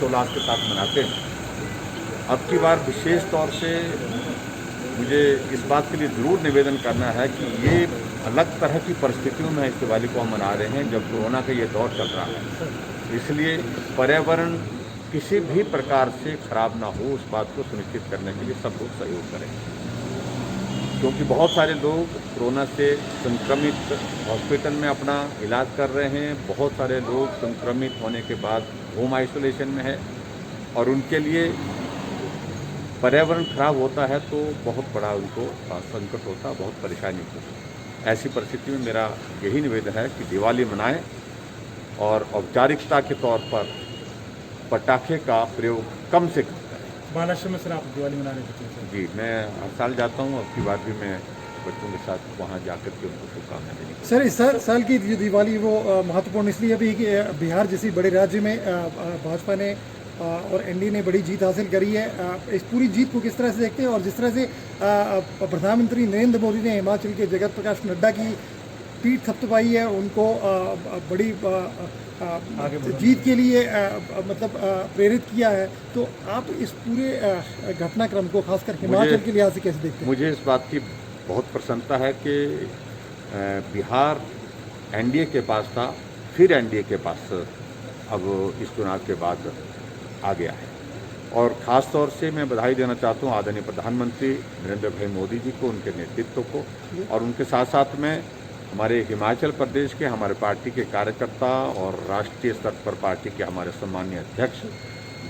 हर्षोल्लास के साथ मनाते हैं। अब की बार विशेष तौर से मुझे इस बात के लिए ज़रूर निवेदन करना है कि ये अलग तरह की परिस्थितियों में इस दिवाली को हम मना रहे हैं जब कोरोना का ये दौर चल रहा है, इसलिए पर्यावरण किसी भी प्रकार से खराब ना हो उस बात को सुनिश्चित करने के लिए सब लोग सहयोग करें, क्योंकि बहुत सारे लोग कोरोना से संक्रमित हॉस्पिटल में अपना इलाज कर रहे हैं, बहुत सारे लोग संक्रमित होने के बाद होम आइसोलेशन में है और उनके लिए पर्यावरण खराब होता है तो बहुत बड़ा उनको संकट होता है, बहुत परेशानी होती है। ऐसी परिस्थिति में मेरा यही निवेदन है कि दिवाली मनाएं और औपचारिकता के तौर पर पटाखे का प्रयोग कम से कम करें। महाराष्ट्र में सर आप दिवाली मना रहे थे? जी, मैं हर साल जाता हूँ, अब की बार भी मैं बच्चों के साथ वहाँ जाकर के उनको शुभकामनाएं देने की। सर इस साल की जो दिवाली वो महत्वपूर्ण इसलिए भी कि बिहार जैसी बड़े राज्य में भाजपा ने और एनडीए ने बड़ी जीत हासिल करी है। इस पूरी जीत को किस तरह से देखते हैं और जिस तरह से प्रधानमंत्री नरेंद्र मोदी ने हिमाचल के जगत प्रकाश नड्डा की पीठ थपथपाई है, उनको बड़ी जीत के लिए मतलब प्रेरित किया है, तो आप इस पूरे घटनाक्रम को खासकर हिमाचल के लिहाज से कैसे देखते हैं? मुझे इस बात की बहुत प्रसन्नता है कि बिहार एनडीए के पास था, फिर एनडीए के पास अब इस चुनाव के बाद आ गया है और ख़ास तौर से मैं बधाई देना चाहता हूँ आदरणीय प्रधानमंत्री नरेंद्र भाई मोदी जी को, उनके नेतृत्व को, और उनके साथ साथ में हमारे हिमाचल प्रदेश के हमारे पार्टी के कार्यकर्ता और राष्ट्रीय स्तर पर पार्टी के हमारे सम्मानीय अध्यक्ष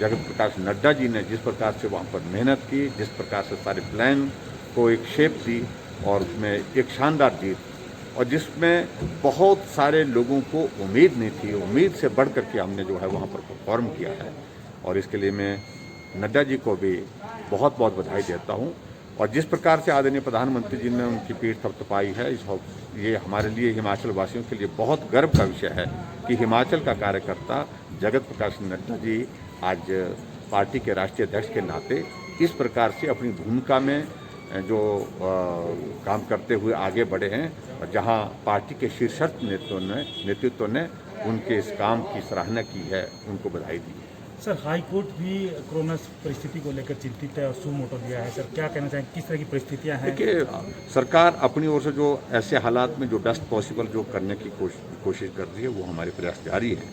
जगत प्रकाश नड्डा जी ने जिस प्रकार से वहाँ पर मेहनत की, जिस प्रकार से सारे प्लान को एक शेप दी और उसमें एक शानदार जीत, और जिसमें बहुत सारे लोगों को उम्मीद नहीं थी, उम्मीद से बढ़ करके हमने जो है वहाँ पर परफॉर्म किया है, और इसके लिए मैं नड्डा जी को भी बहुत बहुत बधाई देता हूँ। और जिस प्रकार से आदरणीय प्रधानमंत्री जी ने उनकी पीठ थपथपाई है, ये हमारे लिए हिमाचल वासियों के लिए बहुत गर्व का विषय है कि हिमाचल का कार्यकर्ता जगत प्रकाश नड्डा जी आज पार्टी के राष्ट्रीय अध्यक्ष के नाते इस प्रकार से अपनी भूमिका में जो काम करते हुए आगे बढ़े हैं, और जहां पार्टी के शीर्षस्थ नेतृत्व ने उनके इस काम की सराहना की है, उनको बधाई दी है। सर हाई कोर्ट भी कोरोना परिस्थिति को लेकर चिंतित है और सू मोटो दिया है, सर क्या कहना चाहेंगे, किस तरह की परिस्थितियां हैं? देखिए, सरकार अपनी ओर से जो ऐसे हालात में जो बेस्ट पॉसिबल जो करने की कोशिश कर रही है वो हमारे प्रयास जारी है,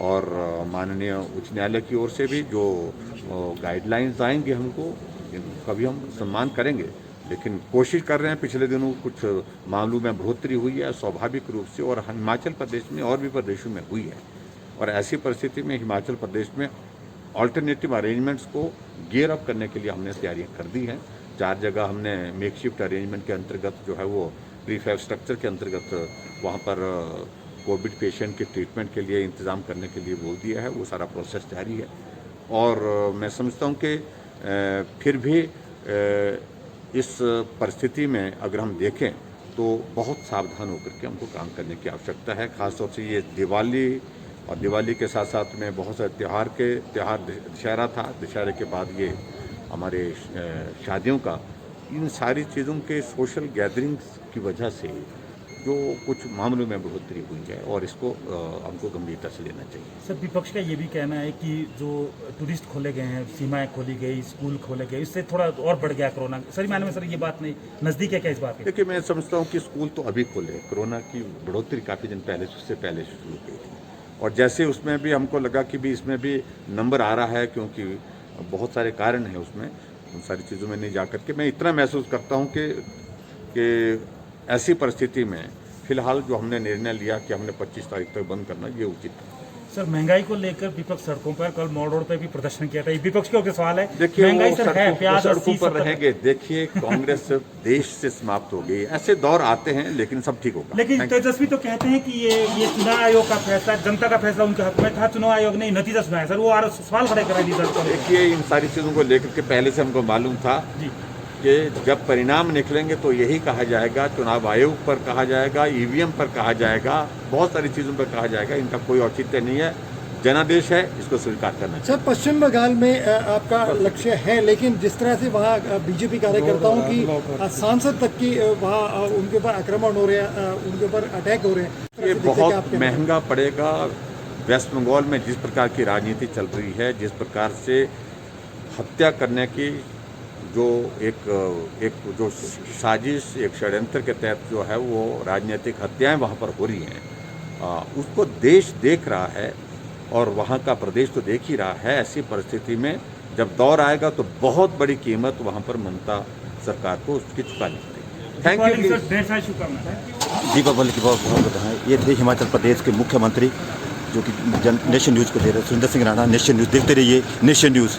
और माननीय उच्च न्यायालय की ओर से भी जो गाइडलाइंस आएंगे हमको कभी हम सम्मान करेंगे, लेकिन कोशिश कर रहे हैं। पिछले दिनों कुछ मामलों में बढ़ोतरी हुई है स्वाभाविक रूप से, और हिमाचल प्रदेश में और भी प्रदेशों में हुई है, और ऐसी परिस्थिति में हिमाचल प्रदेश में ऑल्टरनेटिव अरेंजमेंट्स को गियर अप करने के लिए हमने तैयारियां कर दी हैं। 4 जगह हमने मेकशिफ्ट अरेंजमेंट के अंतर्गत जो है वो प्रीफैब स्ट्रक्चर के अंतर्गत वहाँ पर कोविड पेशेंट के ट्रीटमेंट के लिए इंतज़ाम करने के लिए बोल दिया है, वो सारा प्रोसेस जारी है। और मैं समझता हूँ कि फिर भी इस परिस्थिति में अगर हम देखें तो बहुत सावधान होकर के हमको काम करने की आवश्यकता है। ख़ासतौर से ये दिवाली और दिवाली के साथ साथ में बहुत सारे त्यौहार दशहरा था, दशहरे के बाद ये हमारे शादियों का, इन सारी चीज़ों के सोशल गैदरिंग्स की वजह से जो कुछ मामलों में बढ़ोतरी हुई है, और इसको हमको गंभीरता से लेना चाहिए। सर विपक्ष का ये भी कहना है कि जो टूरिस्ट खोले गए हैं, सीमाएं खोली गई, स्कूल खोले गए, इससे थोड़ा और बढ़ गया कोरोना। सर माने में सर ये बात नहीं नज़दीक है क्या इस बात की? देखिए, मैं समझता हूँ कि स्कूल तो अभी खोले, कोरोना की बढ़ोतरी काफ़ी दिन पहले उससे पहले शुरू हुई थी, और जैसे उसमें भी हमको लगा कि भी इसमें भी नंबर आ रहा है, क्योंकि बहुत सारे कारण हैं उसमें, उन सारी चीज़ों में नहीं जा कर के मैं इतना महसूस करता हूँ कि ऐसी परिस्थिति में फिलहाल जो हमने निर्णय लिया कि हमने 25 तारीख तक बंद करना, ये उचित है। सर महंगाई को लेकर विपक्ष सड़कों पर कल मॉल रोड पर भी प्रदर्शन किया था, विपक्ष के सवाल है। देखिए, महंगाई सर है, प्याज सड़कों पर रहेंगे। देखिए, कांग्रेस देश से समाप्त हो गई, ऐसे दौर आते हैं, लेकिन सब ठीक होगा। लेकिन तेजस्वी तो कहते हैं कि ये चुनाव आयोग का फैसला, जनता का फैसला उनके हक में था, चुनाव आयोग ने नतीजा सुनाया। सर वो सवाल खड़े करा दी सर। देखिए, इन सारी चीज़ों को लेकर के पहले से हमको मालूम था कि जब परिणाम निकलेंगे तो यही कहा जाएगा, चुनाव आयोग पर कहा जाएगा, ईवीएम पर कहा जाएगा, बहुत सारी चीज़ों पर कहा जाएगा। इनका कोई औचित्य नहीं है, जनादेश है, इसको स्वीकार करना चाहिए। सर पश्चिम बंगाल में आपका लक्ष्य है, लेकिन जिस तरह से वहाँ बीजेपी कार्यकर्ताओं की सांसद तक की वहाँ उनके ऊपर आक्रमण हो रहे हैं, उनके ऊपर अटैक हो रहे हैं, ये बहुत महंगा पड़ेगा वेस्ट बंगाल में जिस प्रकार की राजनीति चल रही है, जिस प्रकार से हत्या करने की जो एक जो साजिश, एक षड्यंत्र के तहत जो है वो राजनीतिक हत्याएं वहाँ पर हो रही हैं, उसको देश देख रहा है और वहाँ का प्रदेश तो देख ही रहा है। ऐसी परिस्थिति में जब दौर आएगा तो बहुत बड़ी कीमत वहाँ पर ममता सरकार को उसकी चुकानी पड़ेगी। Thank you. दीपावली की बहुत बहुत बधाई। ये थे हिमाचल प्रदेश के मुख्यमंत्री जो कि नेशन न्यूज़ को दे रहे हैं, सुरेंद्र सिंह राणा। नेशन न्यूज़ देखते रहिए, नेशन न्यूज़।